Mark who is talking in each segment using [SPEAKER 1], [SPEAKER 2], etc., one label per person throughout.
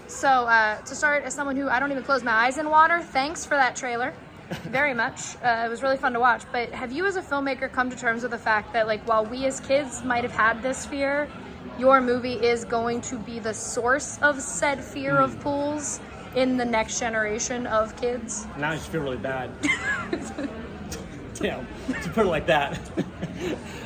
[SPEAKER 1] So to start, as someone who I don't even close my eyes in water, thanks for that trailer. Very much. It was really fun to watch. But have you as a filmmaker come to terms with the fact that like while we as kids might have had this fear, your movie is going to be the source of said fear of pools in the next generation of kids?
[SPEAKER 2] Now I just feel really bad. Damn, to put it like that.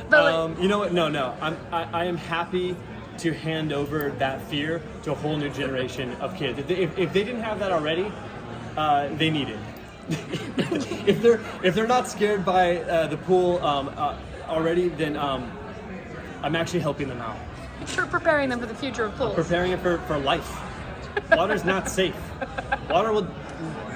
[SPEAKER 1] But
[SPEAKER 2] you know what? No. I am happy to hand over that fear to a whole new generation of kids. If they didn't have that already, they need it. if they're not scared by the pool already, then I'm actually helping them out.
[SPEAKER 1] You're preparing them for the future of pools.
[SPEAKER 2] Preparing it for life. Water's not safe. Water will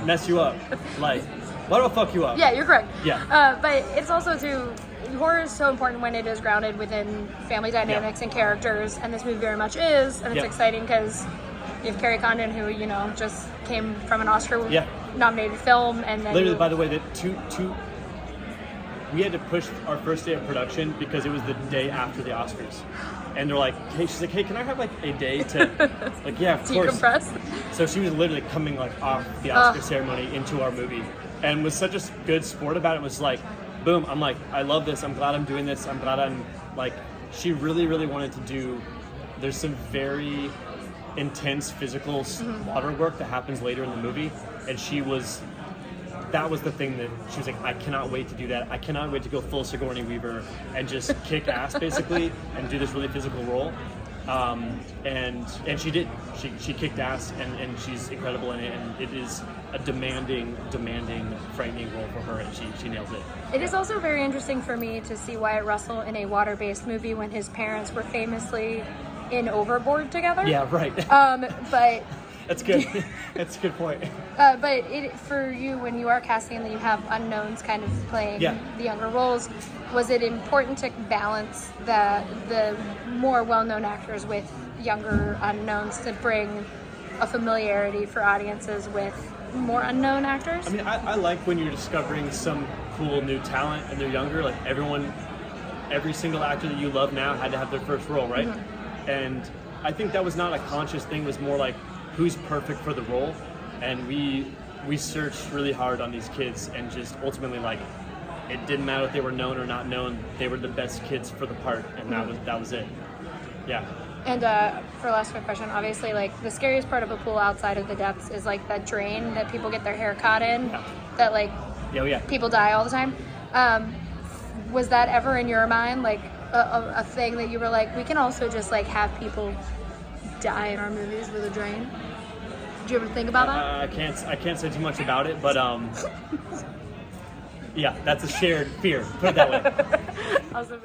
[SPEAKER 2] mess you up. Like, water will fuck you up.
[SPEAKER 1] Yeah, you're correct.
[SPEAKER 2] Yeah.
[SPEAKER 1] But it's also too, horror is so important when it is grounded within family dynamics and characters, and this movie very much is, and it's exciting because you have Carrie Condon, who, you know, just came from an Oscar-nominated film, and then
[SPEAKER 2] literally, by the way, we had to push our first day of production because it was the day after the Oscars, and they're like, "Hey," she's like, "Hey, can I have like a day to, like, yeah, of course."
[SPEAKER 1] Decompress.
[SPEAKER 2] So she was literally coming like off the Oscar ceremony into our movie, and was such a good sport about it. Was like, boom, I'm like, I love this. I'm glad I'm doing this. I'm glad I'm like, she really, really wanted to do. There's some very intense physical water work that happens later in the movie, and that was the thing that she was like, I cannot wait to do that. I cannot wait to go full Sigourney Weaver and just kick ass basically and do this really physical role. And she did. She kicked ass, and she's incredible in it, and it is a demanding, frightening role for her, and she nails it.
[SPEAKER 1] It is also very interesting for me to see Wyatt Russell in a water-based movie when his parents were famously in Overboard together.
[SPEAKER 2] Yeah, right.
[SPEAKER 1] But
[SPEAKER 2] that's good. That's a good point.
[SPEAKER 1] but for you, when you are casting and then you have unknowns kind of playing the younger roles, was it important to balance the more well-known actors with younger unknowns to bring a familiarity for audiences with more unknown actors?
[SPEAKER 2] I mean, I like when you're discovering some cool new talent and they're younger. Like every single actor that you love now had to have their first role, right? And I think that was not a conscious thing. It was more like, who's perfect for the role? And we searched really hard on these kids, and just ultimately, like, it didn't matter if they were known or not known. They were the best kids for the part, and that was it. Yeah.
[SPEAKER 1] And for last quick question, obviously, like, the scariest part of a pool outside of the depths is like that drain that people get their hair caught in, that like people die all the time. Was that ever in your mind like a thing that you were like, we can also just like have people die in our movies with a drain? Did you ever think about that?
[SPEAKER 2] I can't say too much about it, but yeah, that's a shared fear. Put it that way.
[SPEAKER 1] Awesome.